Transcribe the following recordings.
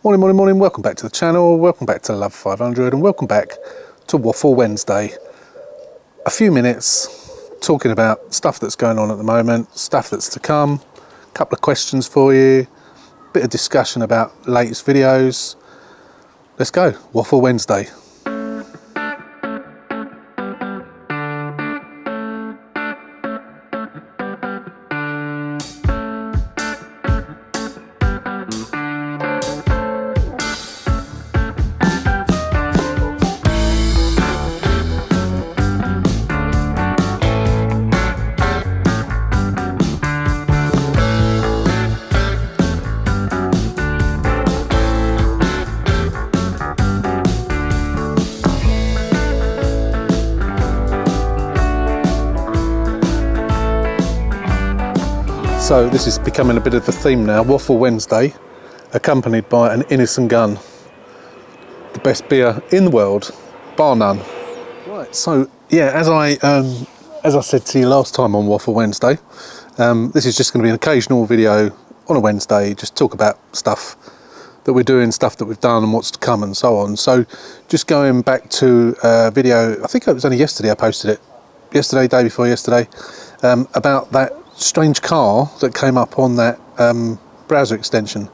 Morning, morning, morning. Welcome back to the channel. Welcome back to Love 500 and welcome back to Waffle Wednesday. A few minutes talking about stuff that's going on at the moment, stuff that's to come, a couple of questions for you, a bit of discussion about latest videos. Let's go. Waffle Wednesday. So this is becoming a bit of a theme now, Waffle Wednesday, accompanied by an innocent gun. The best beer in the world, bar none. Right, so yeah, as I said to you last time on Waffle Wednesday, this is just going to be an occasional video on a Wednesday, just talk about stuff that we're doing, stuff that we've done and what's to come and so on. So just going back to a video, I think it was only yesterday I posted it, yesterday, day before yesterday, about that strange car that came up on that browser extension,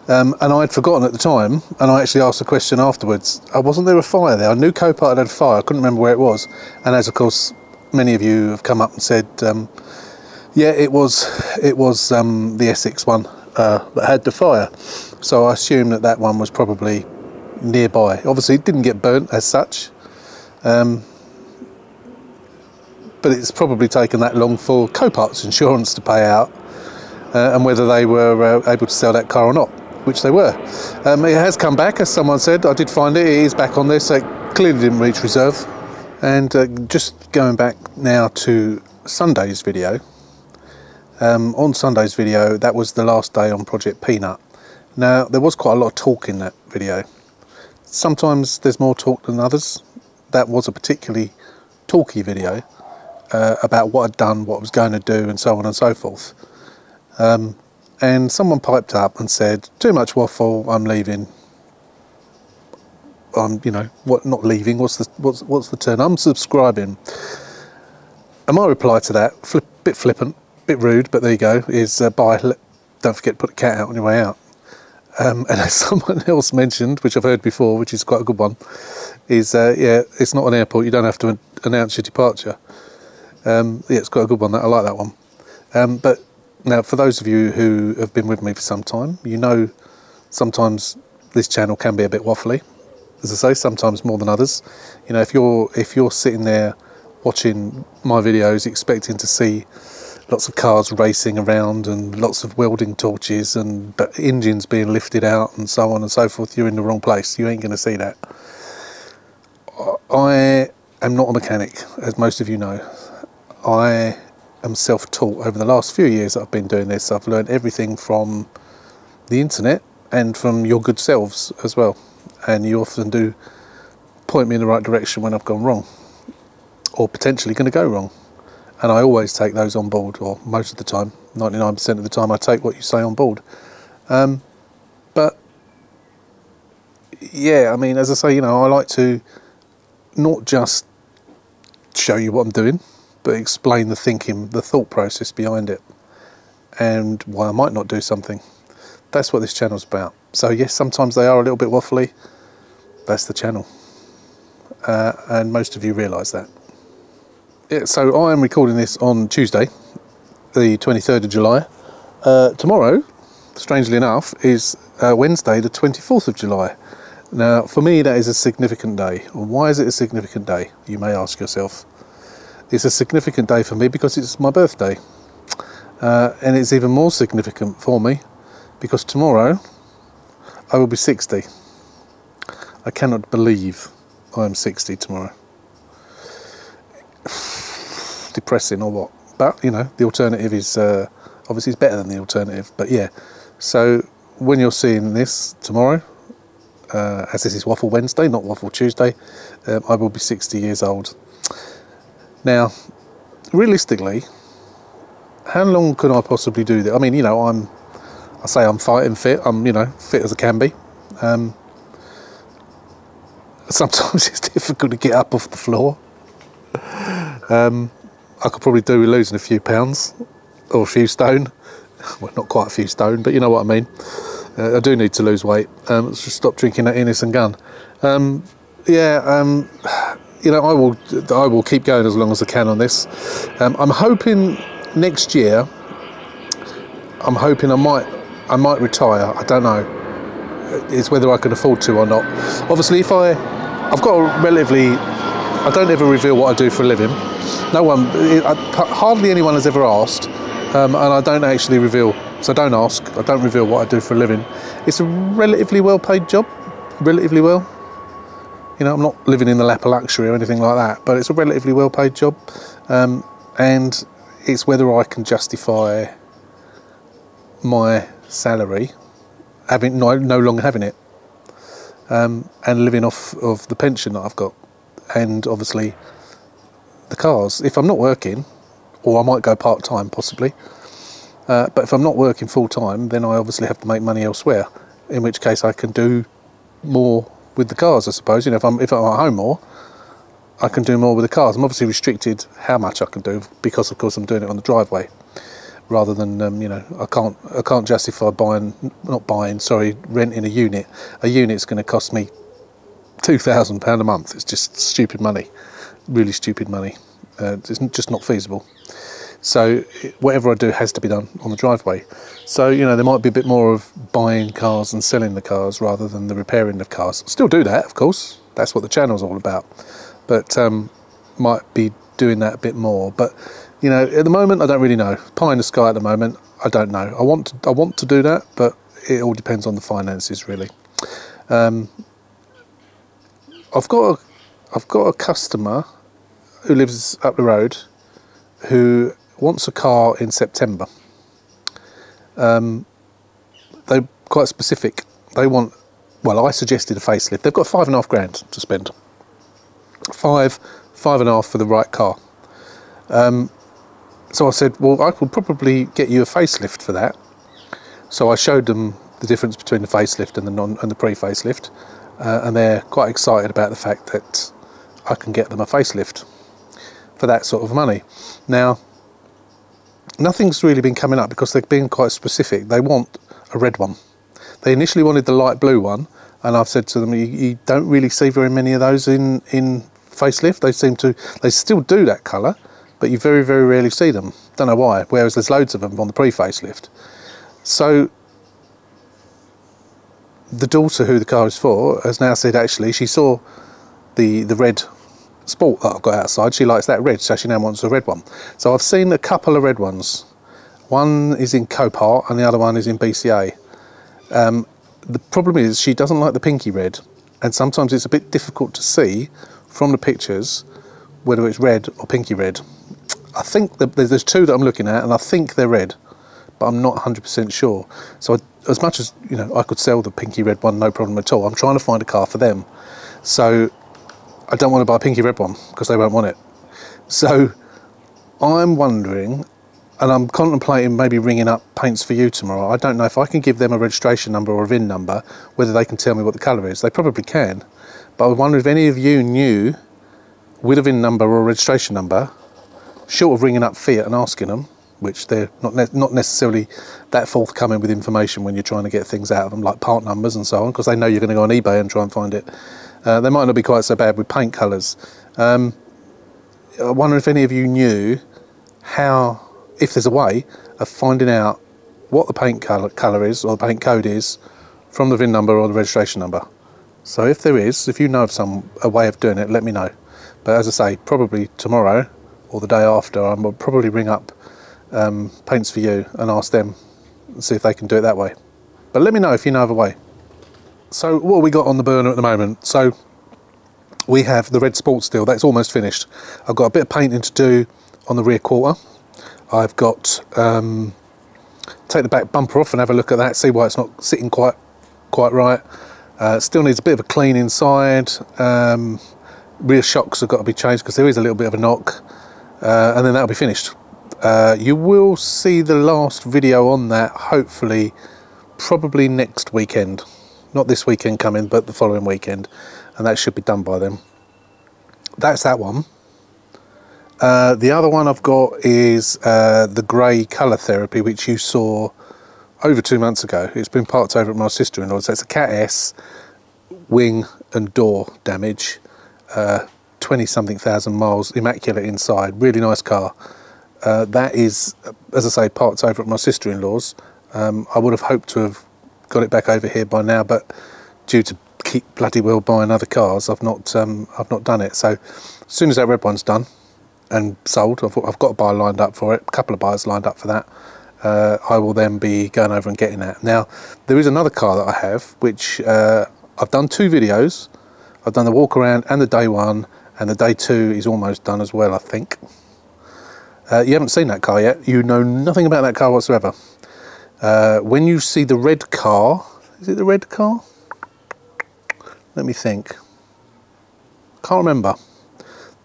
and I'd forgotten at the time, and I actually asked a question afterwards. Wasn't there a fire there? I knew Copilot had a fire, I couldn't remember where it was, and as of course many of you have come up and said, yeah, it was the Essex one that had the fire. So I assume that that one was probably nearby. Obviously it didn't get burnt as such, but it's probably taken that long for Copilot's insurance to pay out, and whether they were able to sell that car or not, which they were. It has come back, as someone said. I did find it. It is back on there, so it clearly didn't reach reserve. And just going back now to Sunday's video. On Sunday's video, that was the last day on Project Peanut. Now, there was quite a lot of talk in that video. Sometimes there's more talk than others. That was a particularly talky video. About what I'd done, what I was going to do, and so on and so forth. And someone piped up and said, "Too much waffle. I'm leaving." You know, what? Not leaving. What's the term? I'm subscribing. And my reply to that, bit flippant, bit rude, but there you go. Is bye. Don't forget to put the cat out on your way out. And as someone else mentioned, which I've heard before, which is quite a good one, is yeah, it's not an airport. You don't have to announce your departure. Yeah, it's quite a good one. I like that one. But now, for those of you who have been with me for some time, you know sometimes this channel can be a bit waffly. As I say, sometimes more than others. You know, if you're sitting there watching my videos expecting to see lots of cars racing around and lots of welding torches and engines being lifted out and so on and so forth, you're in the wrong place. You ain't going to see that. I am not a mechanic, as most of you know. I am self-taught. Over the last few years that I've been doing this, I've learned everything from the internet and from your good selves as well. And you often do point me in the right direction when I've gone wrong, or potentially going to go wrong. And I always take those on board, or most of the time, 99% of the time, I take what you say on board. But yeah, I mean, as I say, you know, I like to not just show you what I'm doing, but explain the thinking, the thought process behind it, and why I might not do something. That's what this channel's about. So yes, sometimes they are a little bit waffly. That's the channel, and most of you realise that. Yeah, so I am recording this on Tuesday, the 23rd of July. Tomorrow, strangely enough, is Wednesday, the 24th of July. Now, for me, that is a significant day. Why is it a significant day, you may ask yourself? It's a significant day for me because it's my birthday, and it's even more significant for me because tomorrow I will be 60. I cannot believe I am 60 tomorrow. Depressing or what? But you know, the alternative is obviously it's better than the alternative. But yeah, so when you're seeing this tomorrow, as this is Waffle Wednesday, not Waffle Tuesday, I will be 60 years old. Now, realistically, how long could I possibly do that? I mean, you know, I say I'm fighting fit. I'm, you know, fit as I can be. Sometimes it's difficult to get up off the floor. I could probably do with losing a few pounds or a few stone. Well, not quite a few stone, but you know what I mean. I do need to lose weight. Let's just stop drinking that Innis and Gun. You know, I will keep going as long as I can on this. I'm hoping next year. I'm hoping I might retire. I don't know. It's whether I can afford to or not. Obviously, if I've got a relatively. I don't ever reveal what I do for a living. No one, hardly anyone has ever asked, and I don't actually reveal. So don't ask. I don't reveal what I do for a living. It's a relatively well-paid job, relatively well. You know, I'm not living in the lap of luxury or anything like that, but it's a relatively well-paid job, and it's whether I can justify my salary, having no longer having it, and living off of the pension that I've got, and obviously the cars. If I'm not working, or I might go part-time possibly, but if I'm not working full-time, then I obviously have to make money elsewhere, in which case I can do more with the cars, I suppose. You know, if I'm at home more, I can do more with the cars. I'm obviously restricted how much I can do because, of course, I'm doing it on the driveway, rather than you know, I can't justify renting a unit. A unit's going to cost me £2,000 a month. It's just stupid money, really stupid money. It's just not feasible. So whatever I do has to be done on the driveway. So, you know, there might be a bit more of buying cars and selling the cars rather than the repairing of cars. Still do that, of course. That's what the channel's all about. But might be doing that a bit more. But, you know, at the moment, I don't really know. Pie in the sky at the moment, I don't know. I want to do that, but it all depends on the finances, really. I've got a customer who lives up the road who wants a car in September. They're quite specific. They want, well, I suggested a facelift. They've got £5.5 grand to spend. Five and a half for the right car. So I said, well, I could probably get you a facelift for that. So I showed them the difference between the facelift and the pre-facelift, and they're quite excited about the fact that I can get them a facelift for that sort of money. Now, nothing's really been coming up because they've been quite specific. They want a red one. They initially wanted the light blue one, and I've said to them, you don't really see very many of those in facelift. They still do that colour, but you very, very rarely see them. Don't know why, whereas there's loads of them on the pre-facelift. So the daughter who the car is for has now said, actually, she saw the red Sport that I've got outside. She likes that red, so she now wants a red one. So I've seen a couple of red ones. One is in Copart and the other one is in BCA. The problem is she doesn't like the pinky red, and sometimes it's a bit difficult to see from the pictures whether it's red or pinky red. I think there's two that I'm looking at, and I think they're red, but I'm not 100% sure. So as much as, you know, I could sell the pinky red one, no problem at all, I'm trying to find a car for them. So I don't want to buy a pinky red one because they won't want it. So I'm wondering, and I'm contemplating maybe ringing up Paints for You tomorrow. I don't know if I can give them a registration number or a VIN number, whether they can tell me what the colour is. They probably can, but I wonder if any of you knew, with a VIN number or a registration number, short of ringing up Fiat and asking them, which they're not necessarily that forthcoming with information when you're trying to get things out of them, like part numbers and so on, because they know you're going to go on eBay and try and find it. They might not be quite so bad with paint colours. I wonder if any of you knew how, if there's a way of finding out what the paint colour is, or the paint code is, from the VIN number or the registration number. So if there is, if you know of a way of doing it, let me know. But as I say, probably tomorrow or the day after, I'll probably ring up Paints for You and ask them and see if they can do it that way. But let me know if you know of a way. So what have we got on the burner at the moment? So we have the red Sport Steel. That's almost finished. I've got a bit of painting to do on the rear quarter. I've got take the back bumper off and have a look at that, see why it's not sitting quite right. Still needs a bit of a clean inside. Rear shocks have got to be changed because there is a little bit of a knock, and then that'll be finished. You will see the last video on that, hopefully, probably next weekend. not this weekend coming, but the following weekend, and that should be done by then. That's that one. The other one I've got is the grey colour therapy, which you saw over 2 months ago. It's been parked over at my sister-in-law's. So it's a Cat S, wing and door damage, 20-something thousand miles, immaculate inside, really nice car. That is, as I say, parked over at my sister-in-law's. I would have hoped to have got it back over here by now, but due to keep bloody well buying other cars, I've not done it. So as soon as that red one's done and sold, I've got a buyer lined up for it, a couple of buyers lined up for that. I will then be going over and getting that. Now, there is another car that I have, which I've done 2 videos. I've done the walk around and the day 1, and the day 2 is almost done as well, I think. You haven't seen that car yet. You know nothing about that car whatsoever. When you see the red car, is it the red car? Let me think. Can't remember.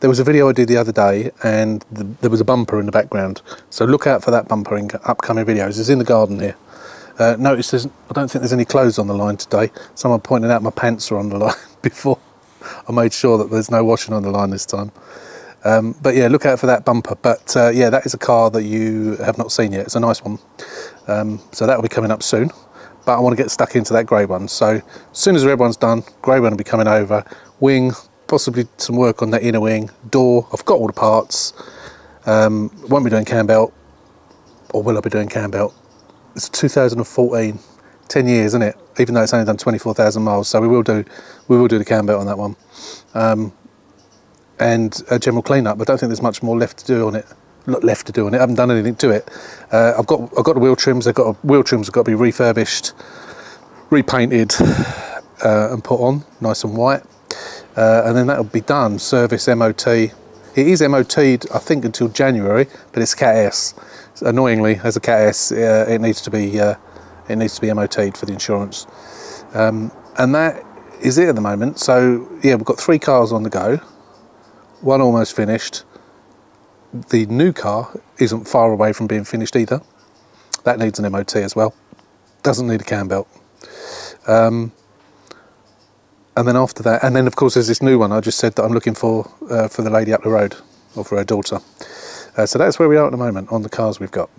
There was a video I did the other day, and there was a bumper in the background. So look out for that bumper in upcoming videos. It's in the garden here. Notice I don't think there's any clothes on the line today. Someone pointed out my pants are on the line before. I made sure that there's no washing on the line this time. But yeah, look out for that bumper. But yeah, that is a car that you have not seen yet. It's a nice one. So that will be coming up soon. But I want to get stuck into that grey one. So as soon as the red one's done, grey one will be coming over. Wing, possibly some work on that inner wing. Door, I've got all the parts. Won't be doing cam belt. Or will I be doing cam belt? It's 2014. 10 years, isn't it? Even though it's only done 24,000 miles. So we will do the cam belt on that one. And a general clean-up. I don't think there's much more left to do on it. Not left to do on it. I haven't done anything to it. I've got the wheel trims. Wheel trims have got to be refurbished, repainted, and put on nice and white. And then that'll be done. Service, MOT. It is MOT'd, I think, until January, but it's Cat S. Annoyingly, as a Cat S, it needs to be MOT'd for the insurance. And that is it at the moment. So yeah, we've got 3 cars on the go. One almost finished. The new car isn't far away from being finished either. That needs an MOT as well. Doesn't need a cam belt. And then after that, and then of course there's this new one I just said that I'm looking for the lady up the road, or for her daughter. So that's where we are at the moment on the cars we've got.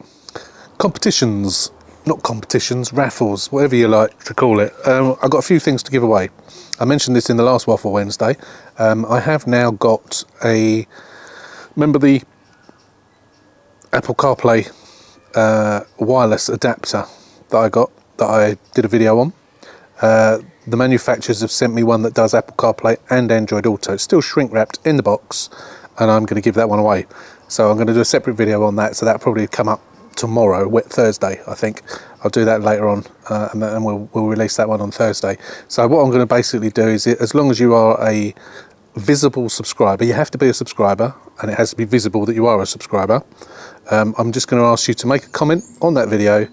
Competitions, not competitions, raffles, whatever you like to call it. I've got a few things to give away. I mentioned this in the last Waffle Wednesday. I have now got remember the Apple CarPlay wireless adapter that I did a video on? The manufacturers have sent me one that does Apple CarPlay and Android Auto. It's still shrink wrapped in the box, and I'm going to give that one away. So I'm going to do a separate video on that, so that'll probably come up tomorrow, Thursday, I think. I'll do that later on, and we'll release that one on Thursday. So what I'm going to basically do is, as long as you are a visible subscriber, you have to be a subscriber, and it has to be visible that you are a subscriber. I'm just going to ask you to make a comment on that video,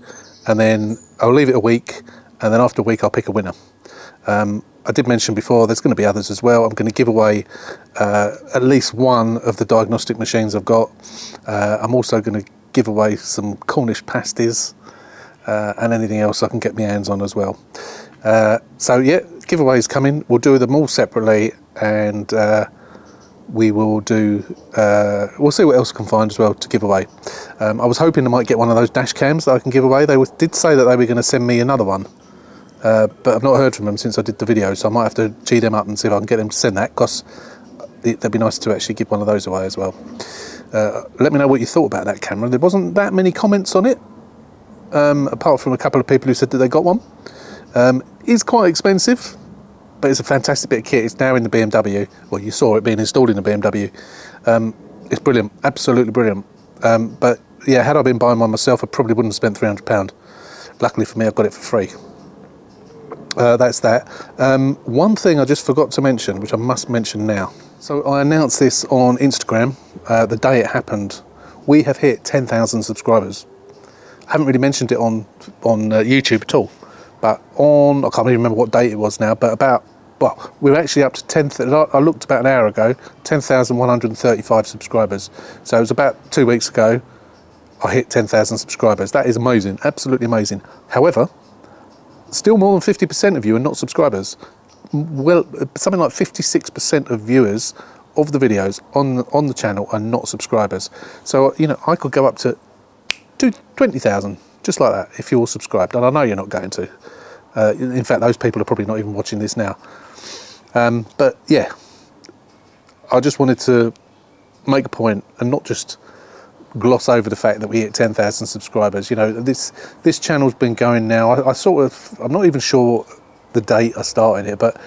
and then I'll leave it a week, and then after a week I'll pick a winner. I did mention before there's going to be others as well. I'm going to give away at least one of the diagnostic machines I've got. I'm also going to give away some Cornish pasties and anything else I can get my hands on as well. So yeah, giveaways coming. We'll do them all separately, and we will do, we'll see what else I can find as well to give away. I was hoping I might get one of those dash cams that I can give away. They did say that they were going to send me another one. But I've not heard from them since I did the video, so I might have to G them up and see if I can get them to send that, because that'd be nice to actually give one of those away as well. Let me know what you thought about that camera. There wasn't that many comments on it, apart from a couple of people who said that they got one. It's quite expensive, but it's a fantastic bit of kit. It's now in the BMW. Well, you saw it being installed in the BMW. It's brilliant, absolutely brilliant. But yeah, had I been buying one myself, I probably wouldn't have spent £300. Luckily for me, I've got it for free. That's that. One thing I just forgot to mention, which I must mention now. So I announced this on Instagram the day it happened. We have hit 10,000 subscribers. I haven't really mentioned it on YouTube at all, but I can't even remember what date it was now, but well, we're actually up to 10,000. I looked about an hour ago, 10,135 subscribers. So it was about 2 weeks ago I hit 10,000 subscribers. That is amazing, absolutely amazing. However, still more than 50% of you are not subscribers. Well, something like 56% of viewers of the videos on the channel are not subscribers. So, you know, I could go up to 20,000, just like that, if you're all subscribed. And I know you're not going to. In fact, those people are probably not even watching this now. But yeah, I just wanted to make a point and not just gloss over the fact that we hit 10,000 subscribers. You know, this channel's been going now. I'm not even sure the date I started it, but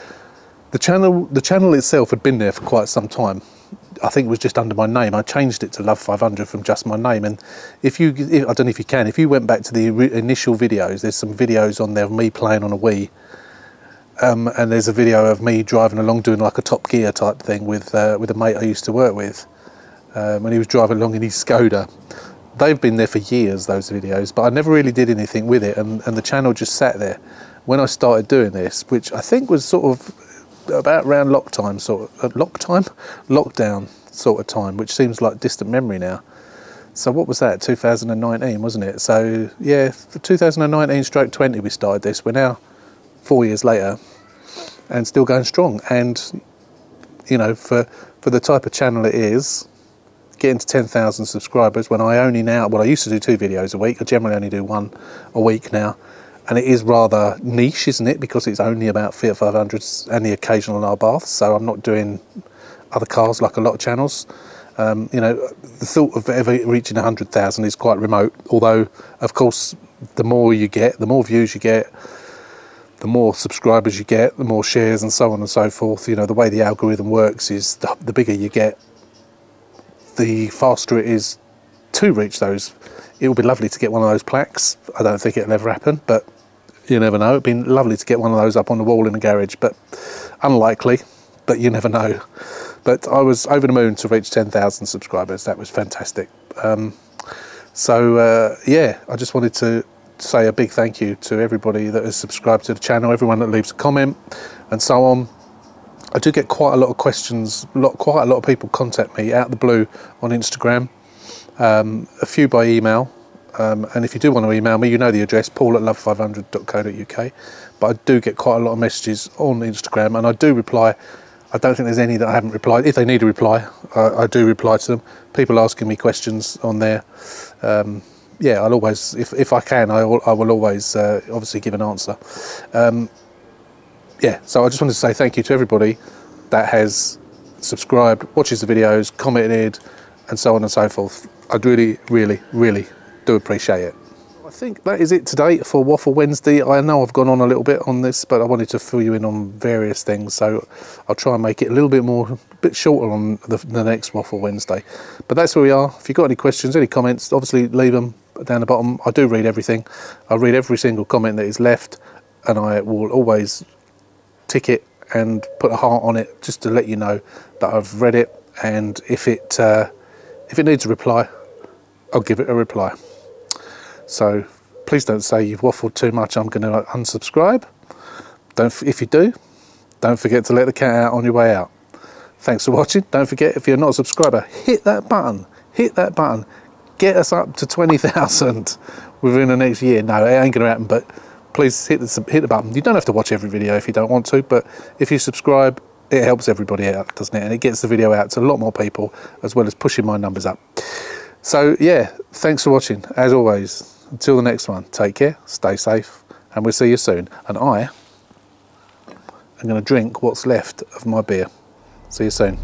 the channel itself had been there for quite some time. I think it was just under my name. I changed it to Love 500 from just my name. And I don't know if you can, if you went back to the initial videos, there's some videos on there of me playing on a Wii. And there's a video of me driving along doing like a Top Gear type thing with a mate I used to work with. When he was driving along in his Skoda. They've been there for years, those videos, but I never really did anything with it, and the channel just sat there. When I started doing this, which I think was sort of about around lockdown sort of time, which seems like distant memory now. So what was that, 2019, wasn't it? So yeah, 2019/20 we started this. We're now 4 years later and still going strong. And you know, for the type of channel it is, getting to 10,000 subscribers when I used to do 2 videos a week. I generally only do 1 a week now. And it is rather niche, isn't it? Because it's only about Fiat 500s and the occasional Abarth. So I'm not doing other cars like a lot of channels. You know, the thought of ever reaching 100,000 is quite remote. Although, of course, the more you get, the more views you get, the more subscribers you get, the more shares and so on and so forth. You know, the way the algorithm works is the bigger you get, the faster it is to reach those. It would be lovely to get one of those plaques. I don't think it'll ever happen, but you never know. It'd be lovely to get one of those up on the wall in the garage, but unlikely, but you never know. But I was over the moon to reach 10,000 subscribers. That was fantastic. Yeah, I just wanted to say a big thank you to everybody that has subscribed to the channel, everyone that leaves a comment and so on. I do get quite a lot of questions, quite a lot of people contact me out of the blue on Instagram, a few by email, and if you do want to email me, you know the address, paul@love500.co.uk, but I do get quite a lot of messages on Instagram, and I do reply. I don't think there's any that I haven't replied. If they need a reply, I do reply to them. People asking me questions on there. Yeah, I'll always, if I can, I will always obviously give an answer. Yeah, so I just wanted to say thank you to everybody that has subscribed, watches the videos, commented, and so on and so forth. I'd really, really, really do appreciate it. I think that is it today for Waffle Wednesday. I know I've gone on a little bit on this, but I wanted to fill you in on various things, so I'll try and make it a little bit shorter on the next Waffle Wednesday. But that's where we are. If you've got any questions, any comments, obviously leave them down the bottom. I do read everything. I read every single comment that is left, and I will always tick it and put a heart on it just to let you know that I've read it, and if it needs a reply, I'll give it a reply. So please don't say you've waffled too much, I'm going to unsubscribe. If you do, don't forget to let the cat out on your way out. Thanks for watching. Don't forget, if you're not a subscriber, hit that button, get us up to 20,000 within the next year. No, it ain't going to happen, but please hit the button. You don't have to watch every video if you don't want to, but if you subscribe, it helps everybody out, doesn't it? And it gets the video out to a lot more people, as well as pushing my numbers up. So yeah, thanks for watching. As always, until the next one, take care, stay safe, and we'll see you soon. And I am going to drink what's left of my beer. See you soon.